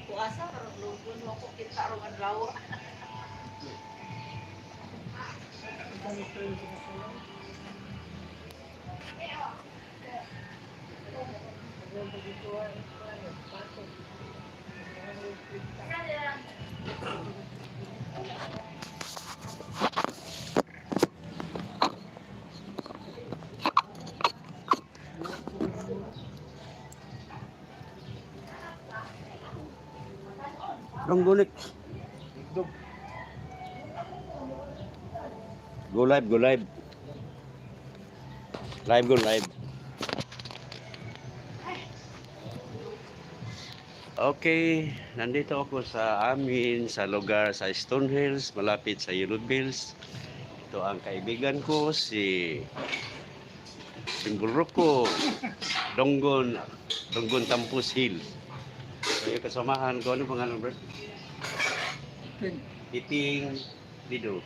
Puasa karong lugon mo ko kita ro adlaw. Ronggulik. Go live, go live. Live, go live. Okay, nandito ako sa amin, sa lugar sa Stone Hills, malapit sa Yellow Bills. Ito ang kaibigan ko, si Simbulrok ko, Donggon Tampus Hill. So, yung kasamahan ko, ano pangalan, bro? Titing Lido.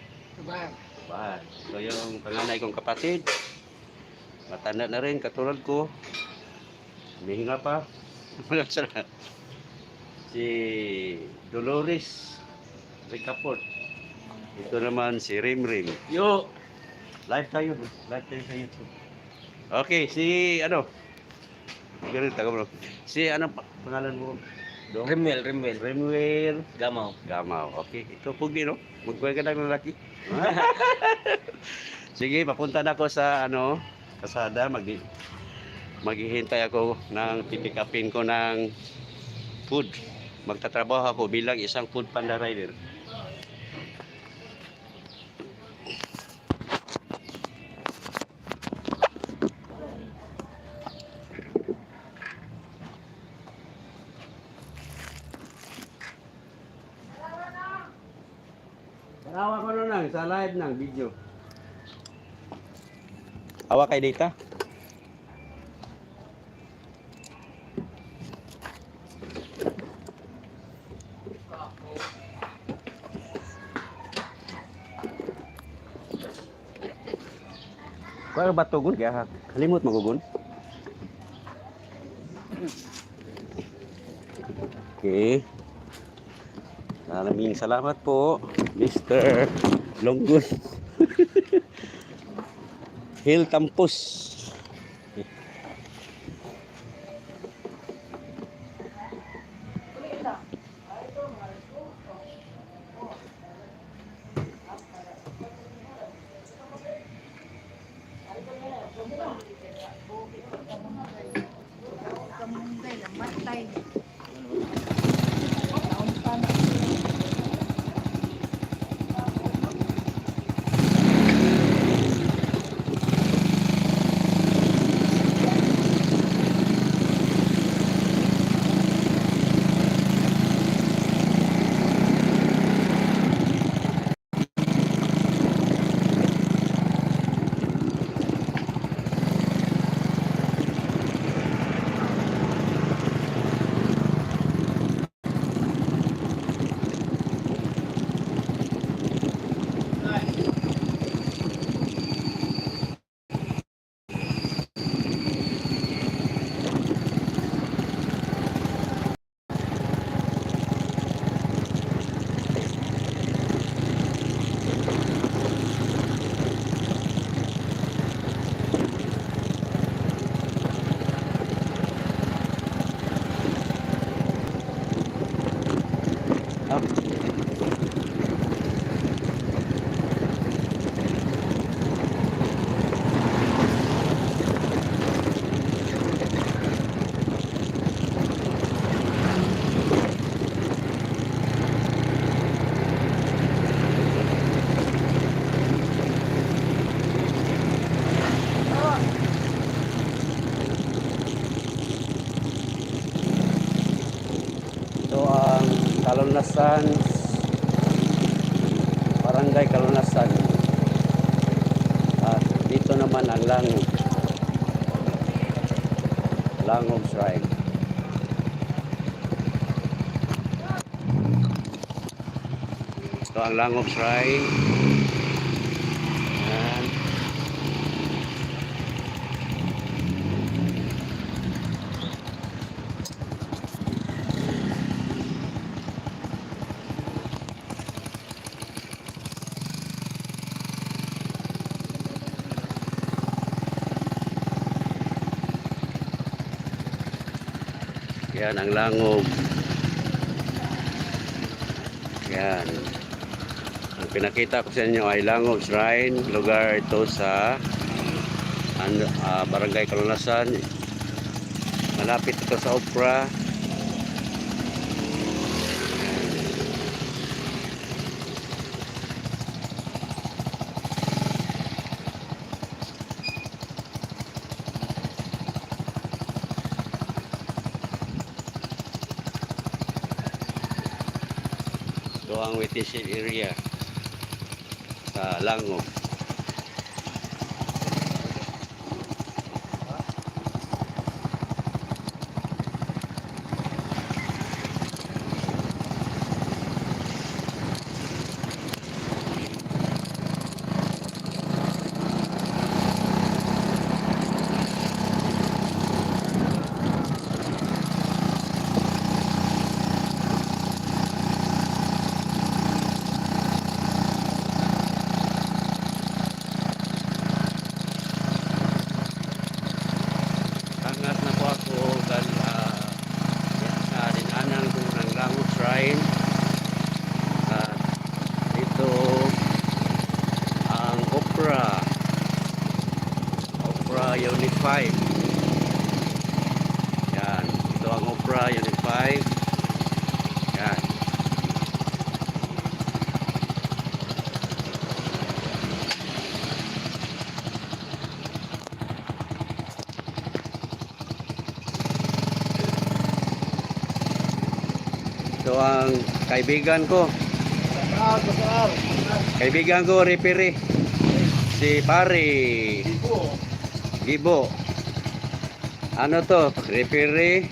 Bahan. So, yung panganay kong kapatid, matanda na rin, katulad ko. Humihinga pa. Si Dolores Ricaport. Ito naman si Rimrim. Yo! Live tayo sa YouTube. Okay, si ano? Ganun, taga bro. Si ano pangalan mo? Rimwell. Rimwell Gamaw. Okay, ito pugi no? Magkuha ka ng lalaki. Sige, papunta na ako sa ano, kasada. Maghihintay ako ng pipikapin ko ng food. Magtatrabaho ako bilang isang food panda rider. Awa ko na sa live ng video. Awa kay data. Kaya ba tugon kaya kalimot magugon? Okay. Maraming salamat po, Mr. Longgun Hill Tampus. Ito ang Kalunasan, Barangay Kalunasan. At dito naman ang Langog Shrine. Ito ang Langog Shrine. Ayan. Yan ang Langob. Yan. Ang pinakita ko sa inyo ay Langob Shrine. Lugar ito sa Barangay Kalunasan. Malapit ito sa Opera. Ito ang waiting shed area sa Langob. Angat na po ako sa dinanan ko ng Langob Shrine. At ito ang Opera Unit 5. Yan, ito ang Opera Unit 5. Yan. Ito ang kaibigan ko. Kaibigan ko, referee. Si Pari Gibo. Ano to? Referee,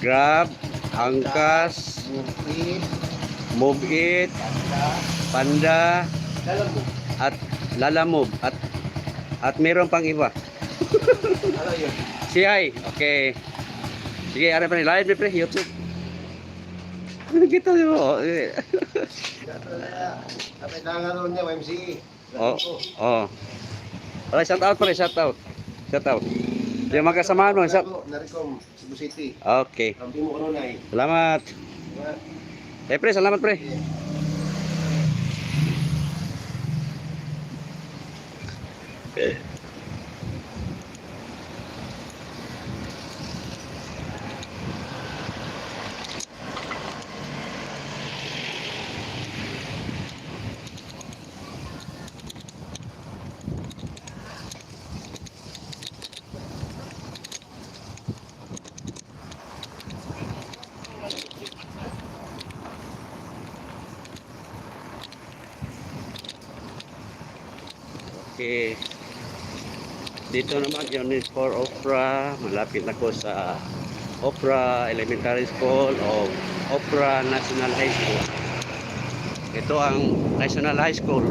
Grab, Angkas, Move It, Panda, at Lalamove. At meron pang iba. Si Ay. Okay. Sige, ano pa ni live pre YouTube. Kita mo. Tapos nangaroon niya, YMCE. Oh, oh. Wala, shout out pare, shout out. Shout out. Yung mga kasamahan mo, shout. Naricom, Cebu City. Okay. Kampi mo Ronay. Salamat. Pre, salamat pre. Okay. Dito naman yun is for Opera. Malapit na ko sa Opera Elementary School o Opera National High School. Ito ang National High School.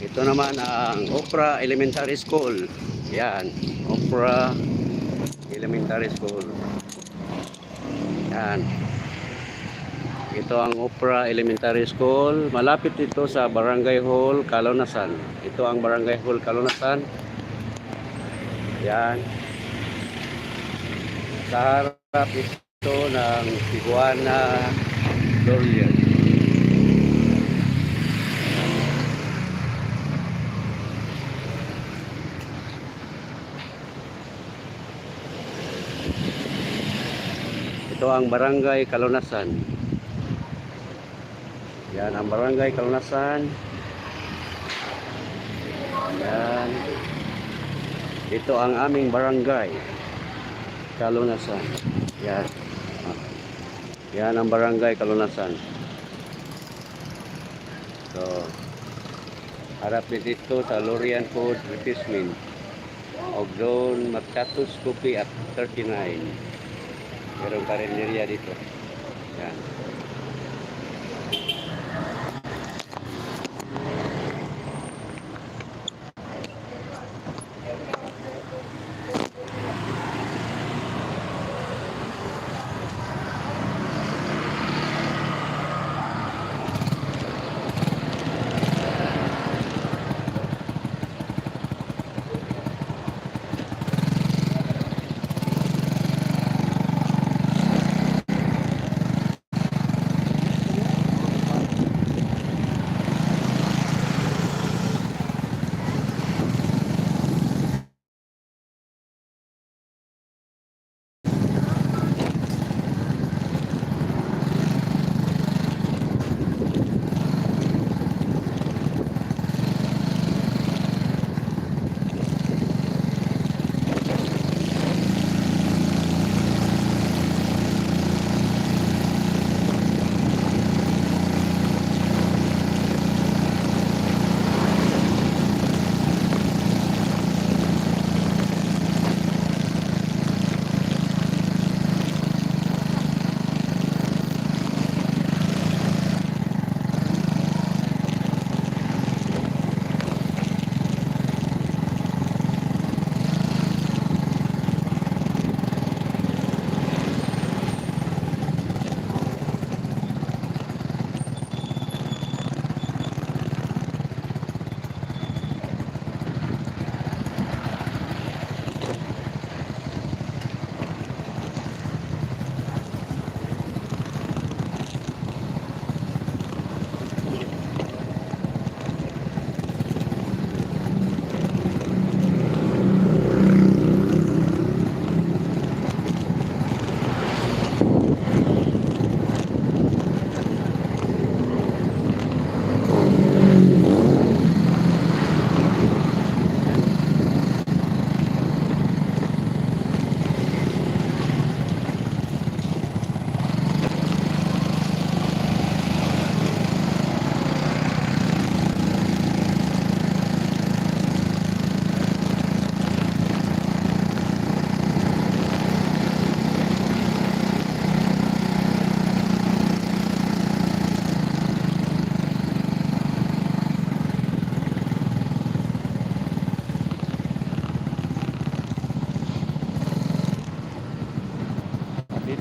Ito naman ang Opera Elementary School. Yan, Opera Elementary School. Yan. Ito ang Opera Elementary School. Malapit ito sa Barangay Hall, Kalunasan. Ito ang Barangay Hall, Kalunasan. Yan. Sa harap ito ng Tijuana Dorian. Ito ang Barangay Kalunasan. Yan ang Barangay Kalunasan. Yan. Ito ang aming Barangay Kalunasan. Yan. Yan ang Barangay Kalunasan. So, harap dito sa Lorian Food Replacement. Ogdon Matatus Coffee at 39. Merong karinderya dito. Yan.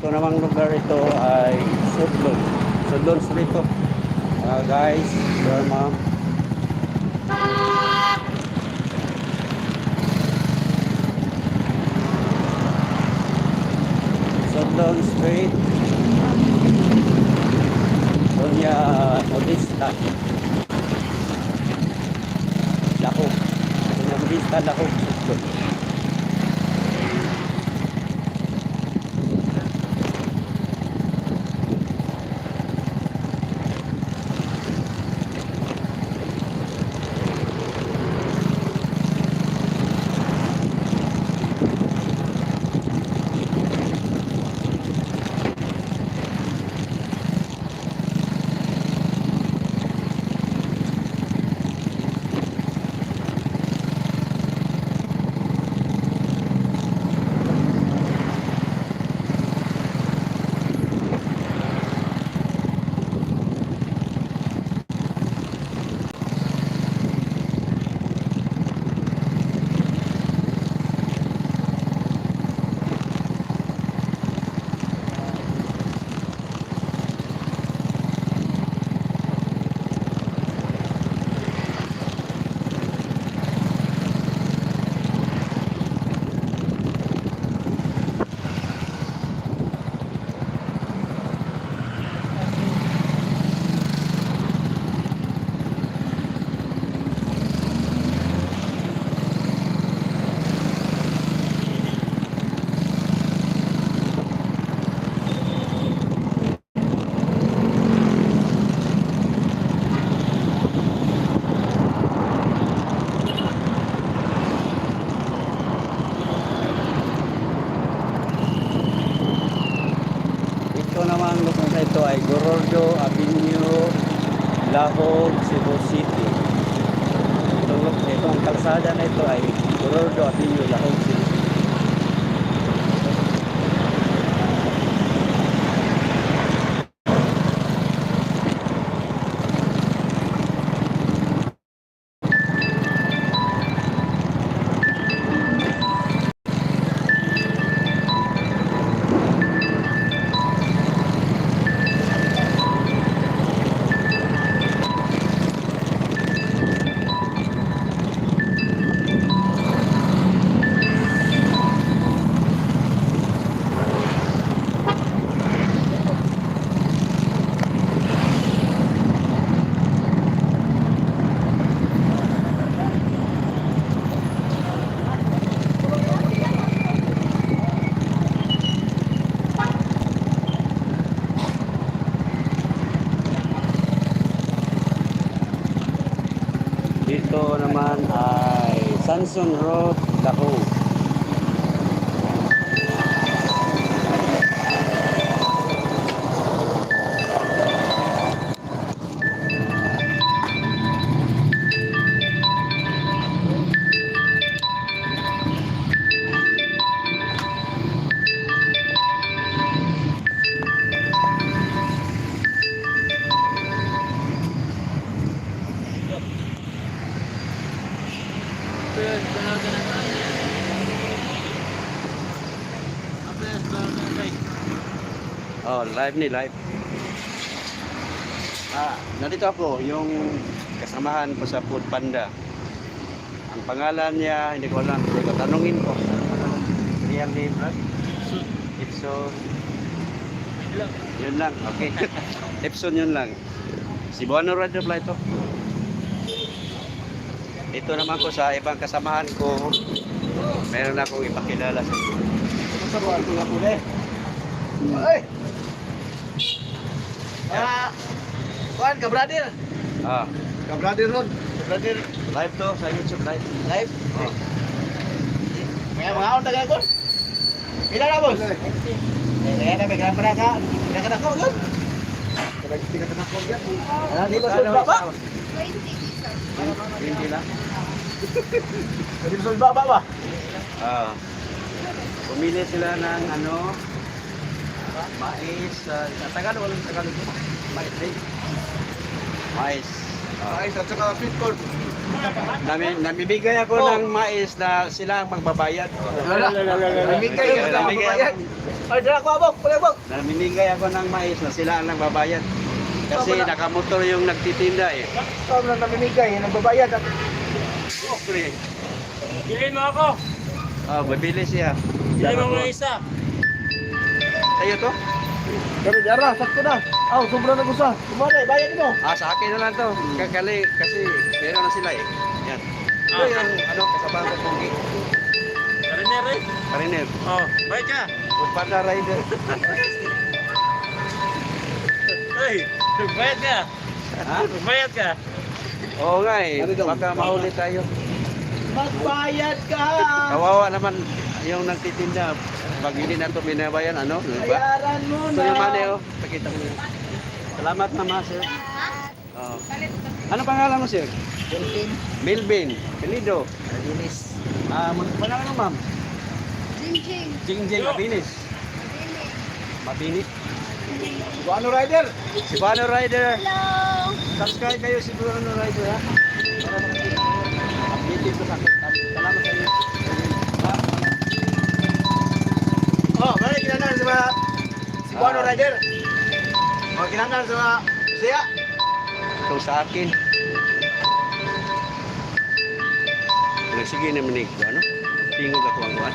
Ito namang lugar ito ay Sudlon. Sudlon Street to. Guys, sir, ma'am. Sudlon Street. Donya Modista. Lakog. Donya Modista, Lakog. Sudlon. Ito naman lugar na ito ay Gorordo Avenue, Lahog, Cebu City. Itong kalsada na ito ay Gorordo Avenue, Lahog, Cebu City. Dito naman ay Sanson Road, Lahog. Oh, live ni live. Nandito ako, yung kasamahan ko sa Food Panda. Ang pangalan niya, hindi ko alam. Pero tanungin ko. Real name, right? Ipson. Yun lang, okay. Ipson yun lang. Cebuano Radio Fly ito. Ito naman ko sa ibang kasamahan ko. Meron akong ipakilala sa inyo. Saruan ko nga po eh. Ay! Kuan, ka-brother. Ka-brother ron. Ka-brother. Live to sa YouTube live. Live. Oh. May mga on tagal ko. Ilan na, boss? Kaya na, may grabra ka. Kaya ka yun. Kaya ka na ko yan. Di ba sulba ba? 20 lang. Di ba sulba ba? Pumili sila ng ano, mais, Tagalog, walang Tagalog. Mais din. Mais. Ay, at saka sweet corn. Namimigay ako ng mais na sila ang magbabayad. Namimigay ka na magbabayad. Ay, dala ko abog, abog. Namimigay ako ng mais na sila ang nagbabayad. Kasi nakamotor yung nagtitinda eh. Ikaw lang namimigay, nagbabayad. Okay. Bilhin mo ako. Ah, mabili siya. Bilhin mo ng isa. Sa'yo to? Pero Jara, sakto na. Aw, sobra na gusa. Kumaday, bayad mo. Ah, sa akin na lang to. Kakali, kasi meron na sila eh. Yan. Ito yung ano, kasabang ko punggi. Kariner eh. Kariner. Oh, bayad ka. Panda rider. Hey, bayad ka. Ha? Bayad ka. Oo nga eh. Ano daw? Baka mahuli tayo. Magbayad ka. Kawawa naman yung nagtitinda. Pag hindi na ito binabayan, ano? Diba? Bayaran mo Ito na. yung mani, oh. Pakita mo yun. Salamat naman, sir. Oh. Ano pangalan mo, sir? Delfin. Melvin. Pelido. Dinis. Ah, pangalan mo, ma'am? Jingjing. Jingjing Mabinis. Mabinis. Buano Rider. Si Bano Rider. Hello. Subscribe kayo si Bano Rider, ha? Para makakita kayo. Update ko sa akin. Salamat sa inyo. Oh, balik kinanglan sa mga si Buano Rider. Oh, kinanglan sa mga siya. Ito sa akin. Sige naman ni ano? Tingog ako ang kuwan.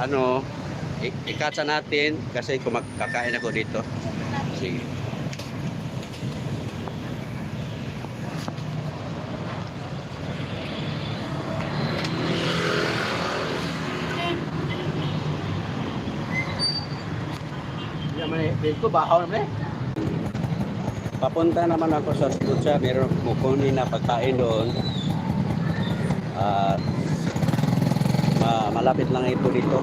Ano, ikatsa natin kasi kakain ako dito. Sige. Dito bahaw naman eh. Papunta naman ako sa Scotia, meron kukunin na pagkain doon. At malapit lang ito dito.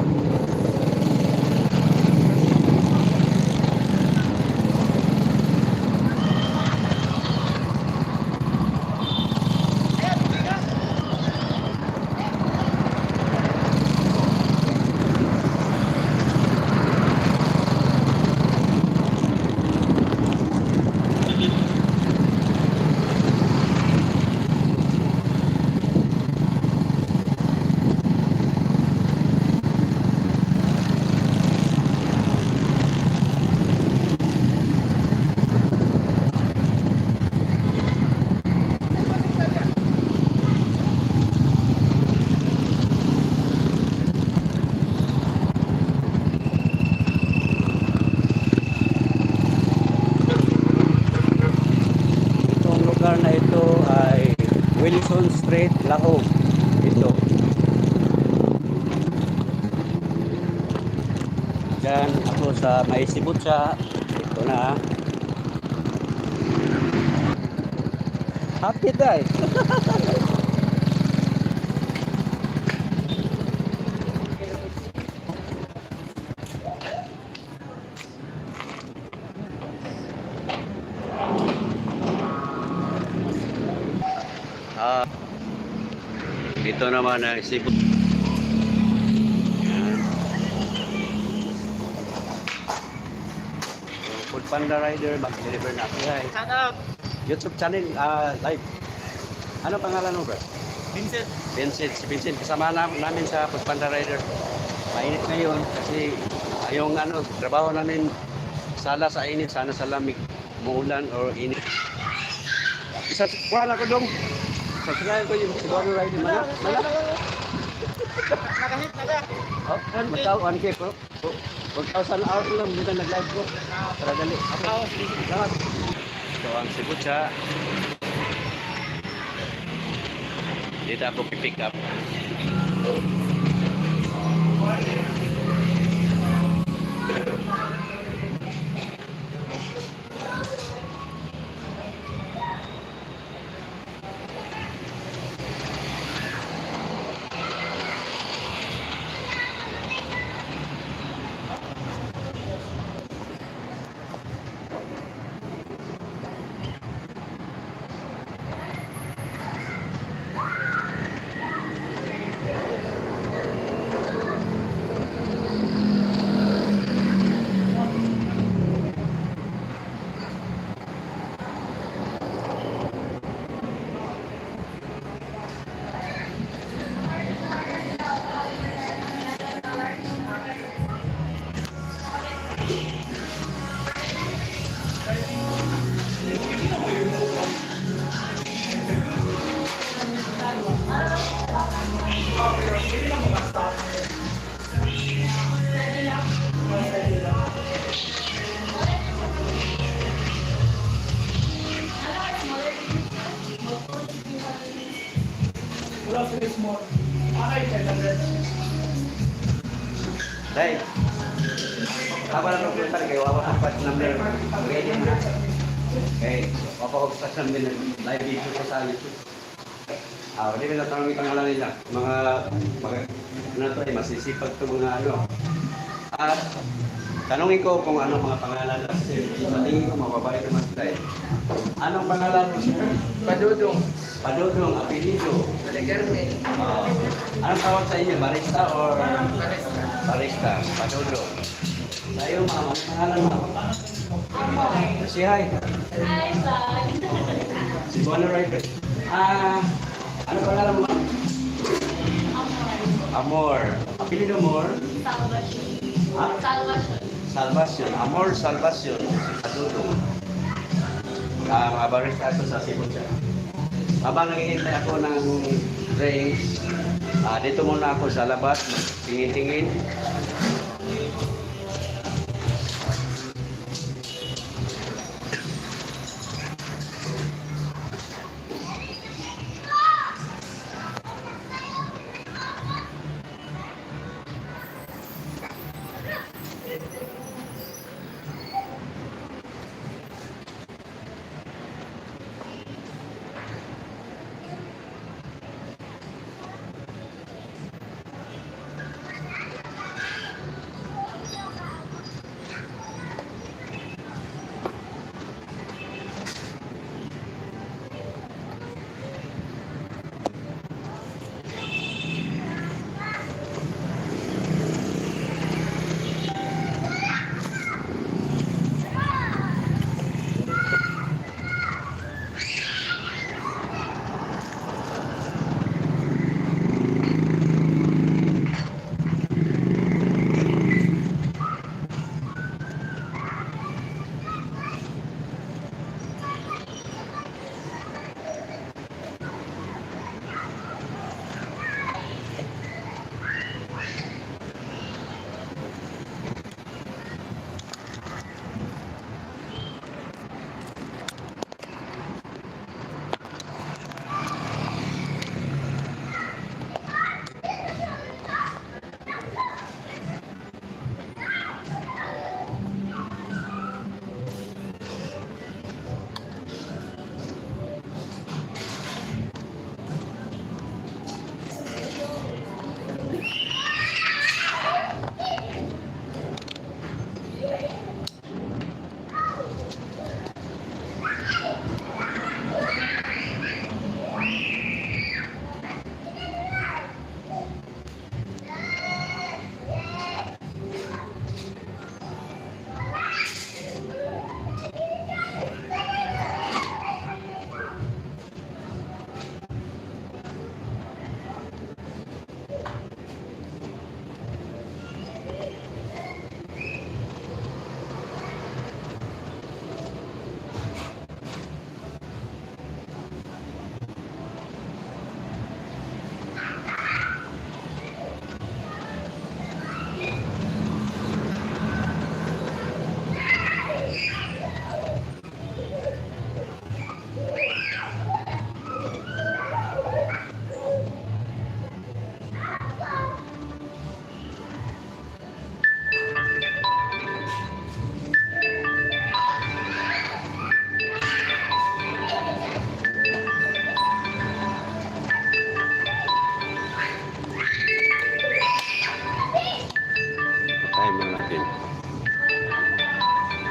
Lugar na ito ay Wilson Street, Lahog. Ito. Diyan ako sa Maisibutsa. Ito na. Happy day. Dito naman ang Cebu. Yan. Food Panda Rider, mag-deliver na ako. Shout out. YouTube channel, live. Ano pangalan mo, bro? Vincent. Vincent. Si Vincent, kasama namin sa Food Panda Rider. Mainit ngayon kasi yung ano, trabaho namin sala sa init, sana sa lamig, muulan or init. Isa, wala ko dong. Subscribe ko yung si Bono Rider. Mana? Nakahit na ka. Oh, magkao, 1K po. 1,000 hours lang dito nag-live ko. Tara dali. Salamat. Ito ang Sibutsa. Dito ako pipick up. Dahil, habang lang magpunta kayo, ako ang patch number. Ready na. Okay, ako ang patch number ng live video ko sa YouTube. Hindi ko natanong itang alam nila. Ano to, masisipag ito mga ano. At, tanongin ko kung anong mga pangalan na sir. Sa tingin ko, mababait naman sila eh. Anong pangalan mo sir? Padudong. Padudong, apelido. Legarme. Anong tawag sa inyo? Barista or? Barista. Barista, Padudong. Sa iyo, ma'am, anong pangalan mo? Si hi. Hi, vlog. Si Bono Rider. Ano pangalan mo? Amor. Apelido Amor? Salvation. Ha? Salvation. Salvacion. Amor Salvacion. Si Padudong. Mga barista ito sa Cebu siya. Habang naghihintay ako ng drinks, dito muna ako sa labas, tingin-tingin.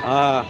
Ah.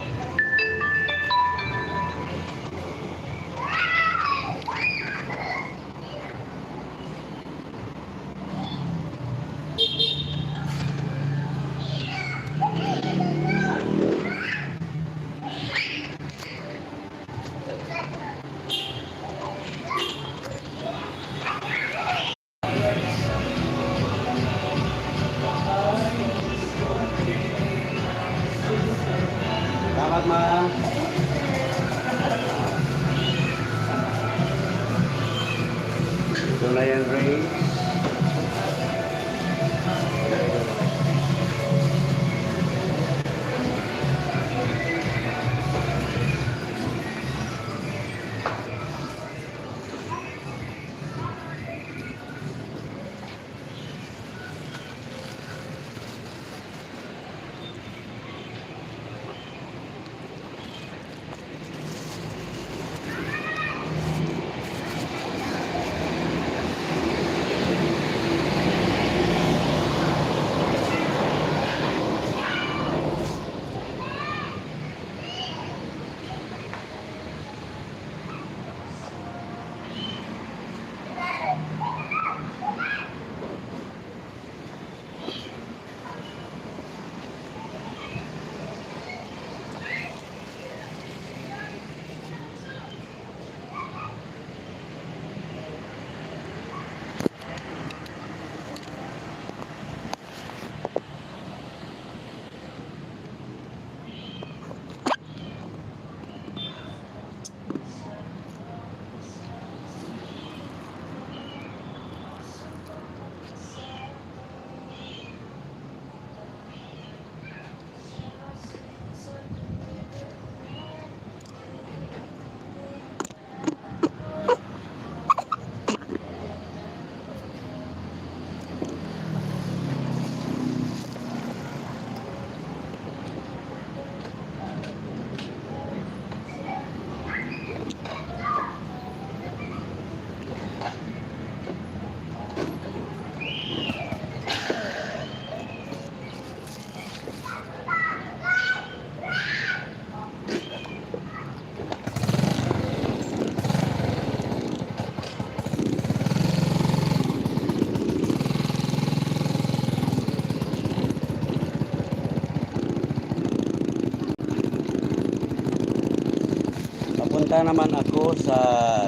Pupunta naman ako sa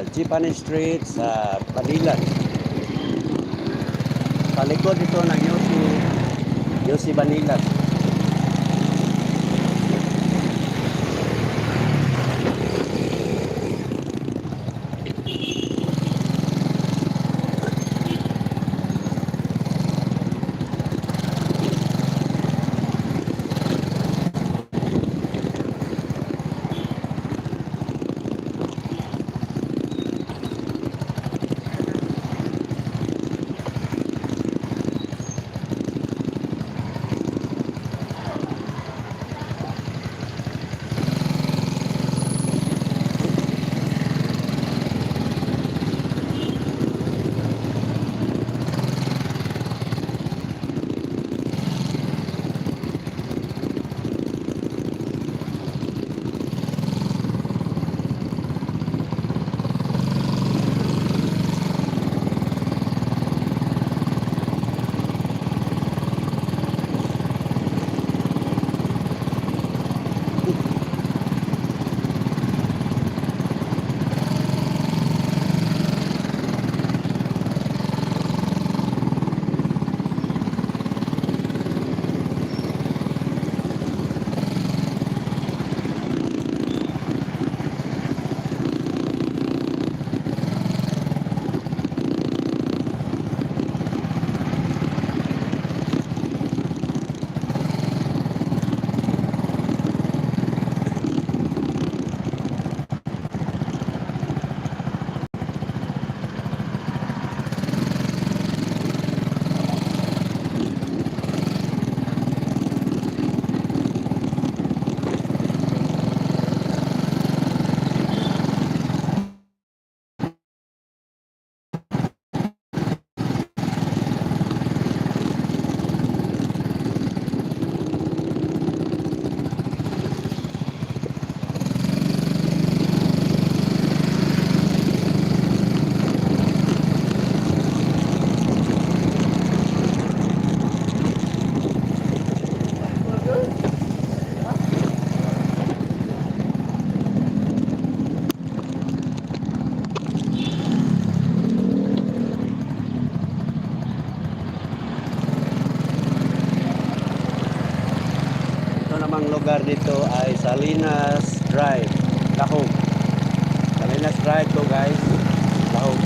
Japanese Street sa Panilan. Palikod ito ng Yossi Banilan. Namang lugar dito ay Salinas Drive, Lahog. Salinas Drive to guys, Lahog.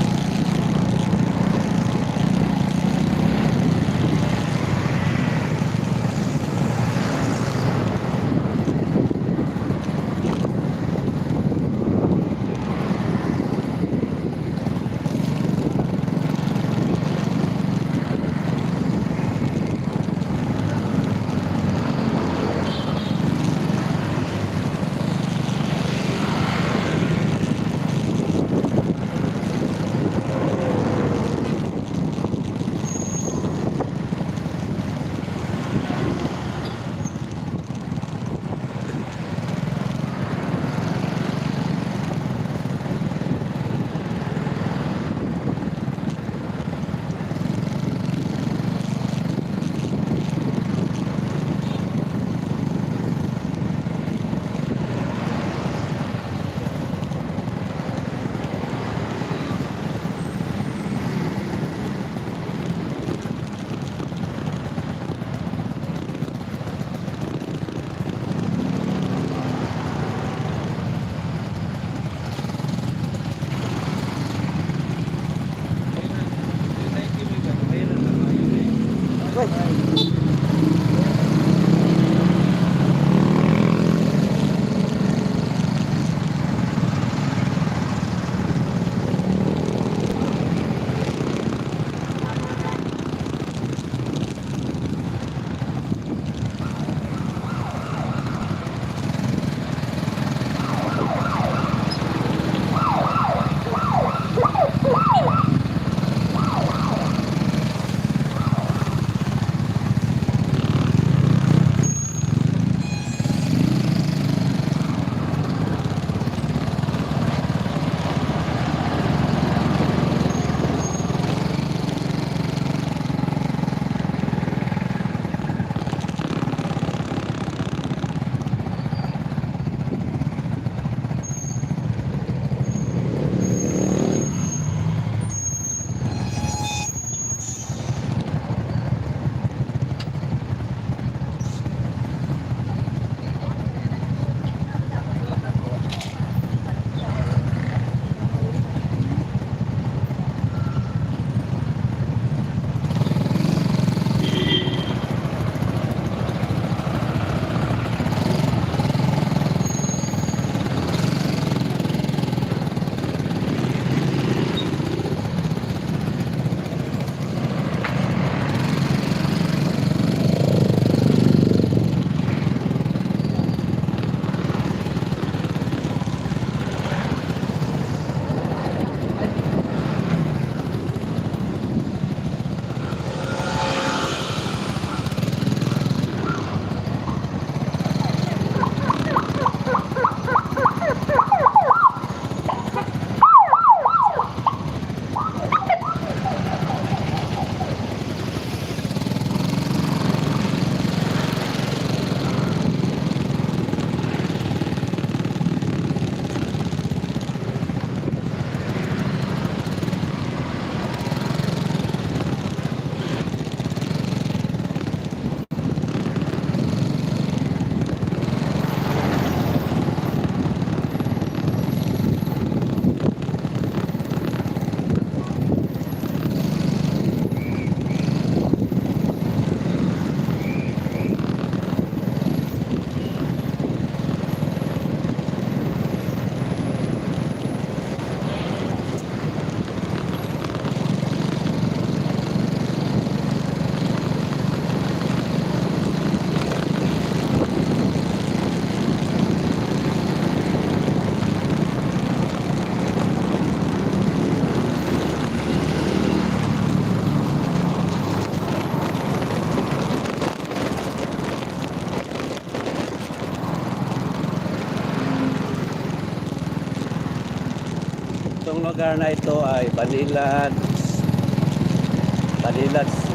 lugar na ito ay Balilads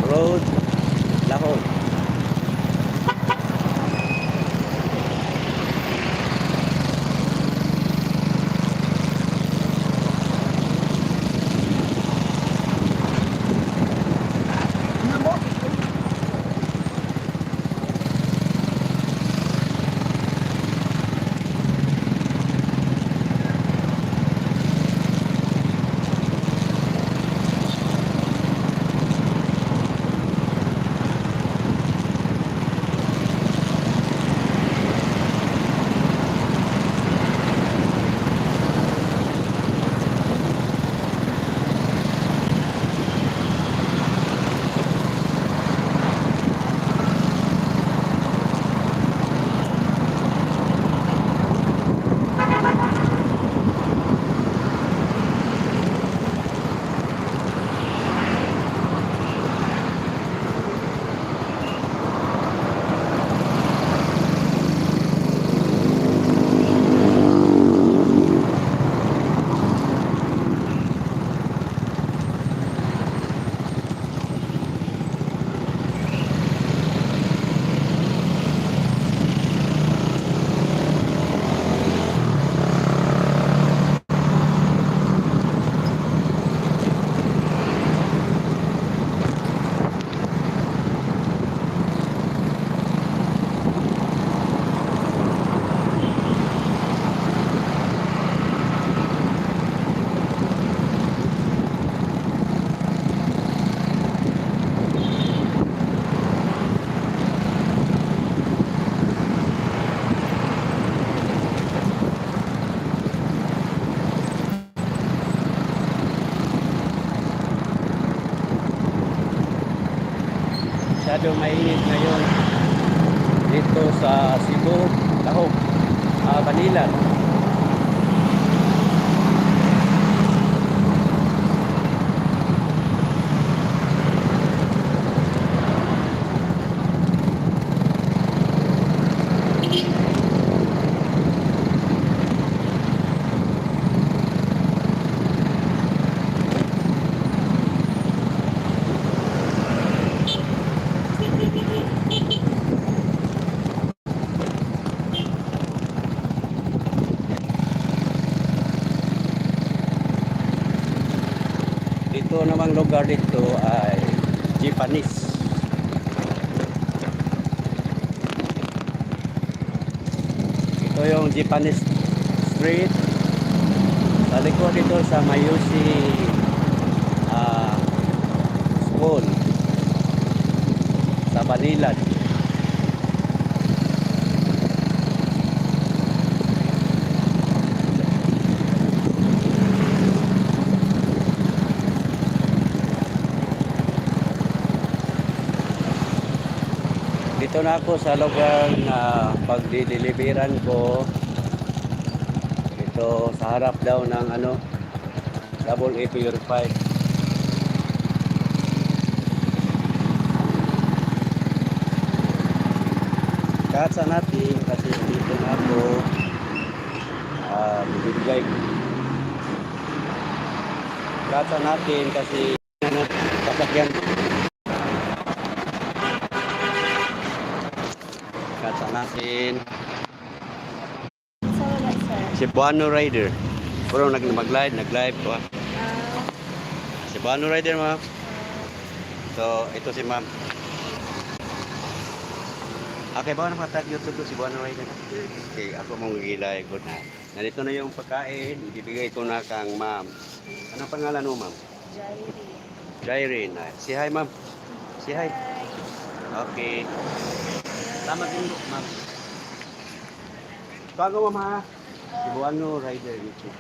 Road, Lahore. Masyado mainit ngayon dito sa Cebu, Lahore, Balilan. Ito namang lugar dito ay Japanese. Ito yung Japanese Street. Sa likod dito sa Mayushi School sa Balilan. Dito na ako sa lugar na pagdideliveran ko. Ito sa harap daw ng double A purified. Katsa natin kasi dito na ako bibigay. Katsa natin kasi sasakyan. Katsa natin. Cebuano Rider. Pero nag-live ko. Cebuano Rider, ma'am. So, ito si ma'am. Okay, baka nakatag YouTube ko si Cebuano Rider. Okay, ako mong gilay ko na. Nandito na yung pagkain. Ibibigay ko na kang ma'am. Anong pangalan mo, ma'am? Jairine. Si hi, ma'am. Si hi. Okay. Salamat din, ma'am. Bago, ma'am, ha? Cebuano Rider YouTube.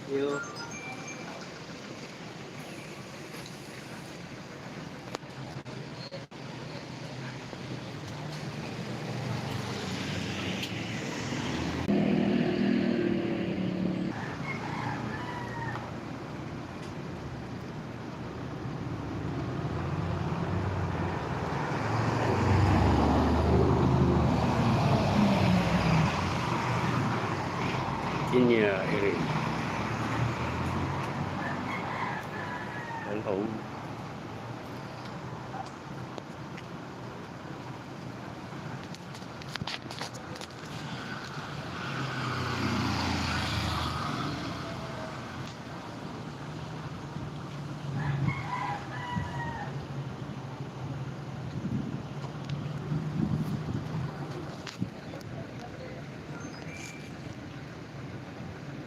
Thank you. Kenya area. Oh.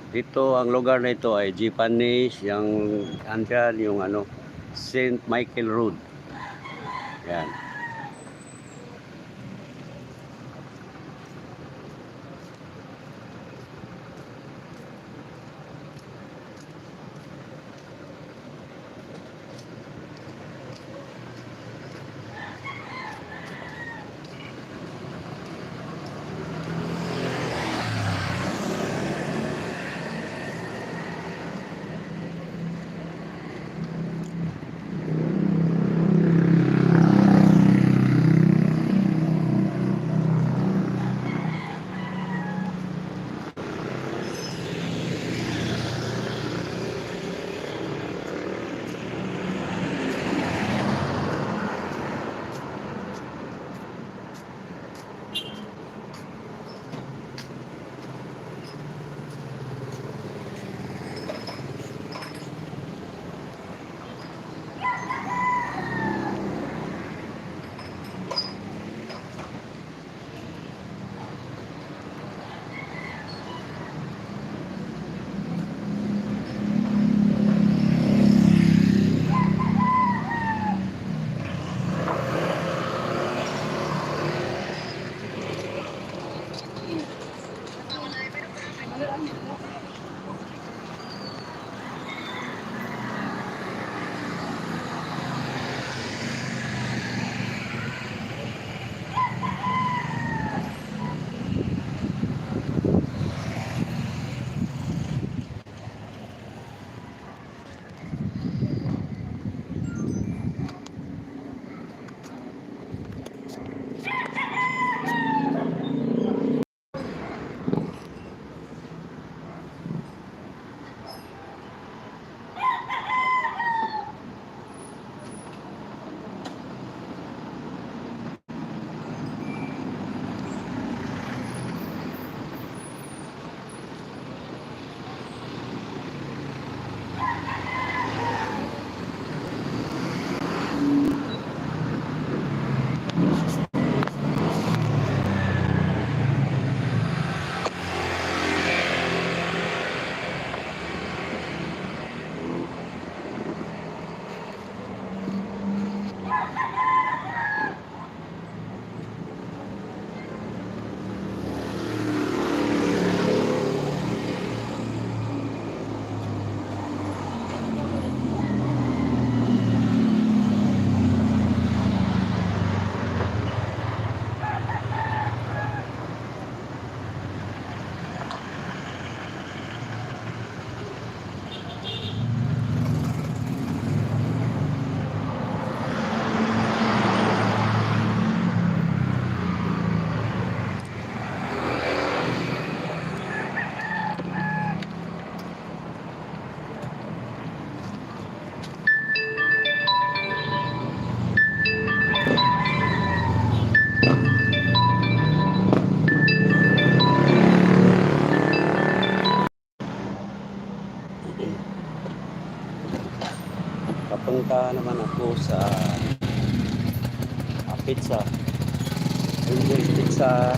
Dito ang lugar na ito ay Japanese, yung andyan yung ano, Saint Michael Road. Yan. Papunta naman ako sa pizza. Yung pizza.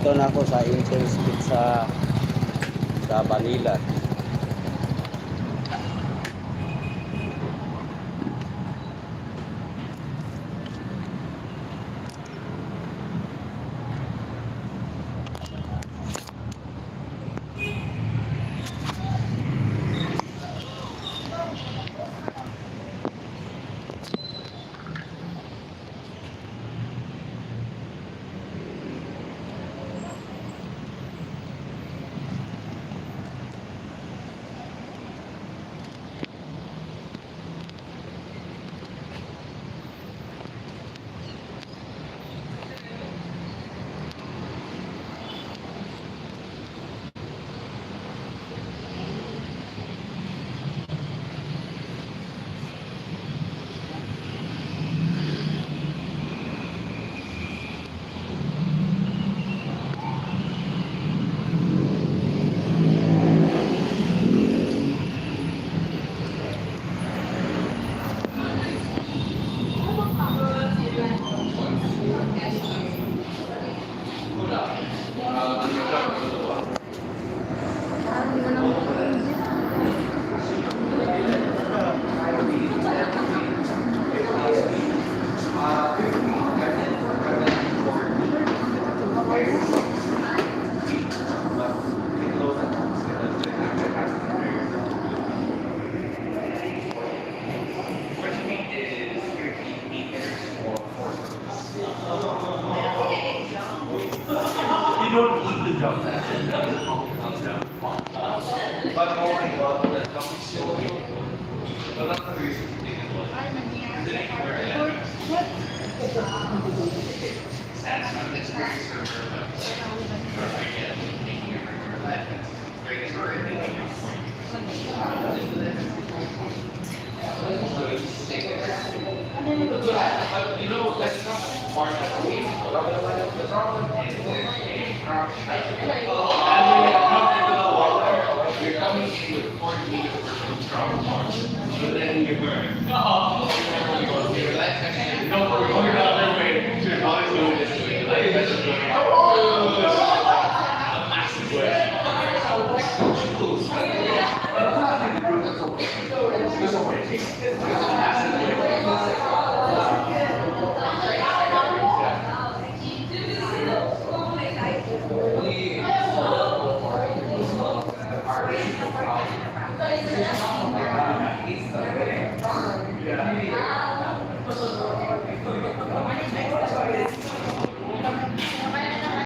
Nandito na ako sa Angel's Pizza sa Manila.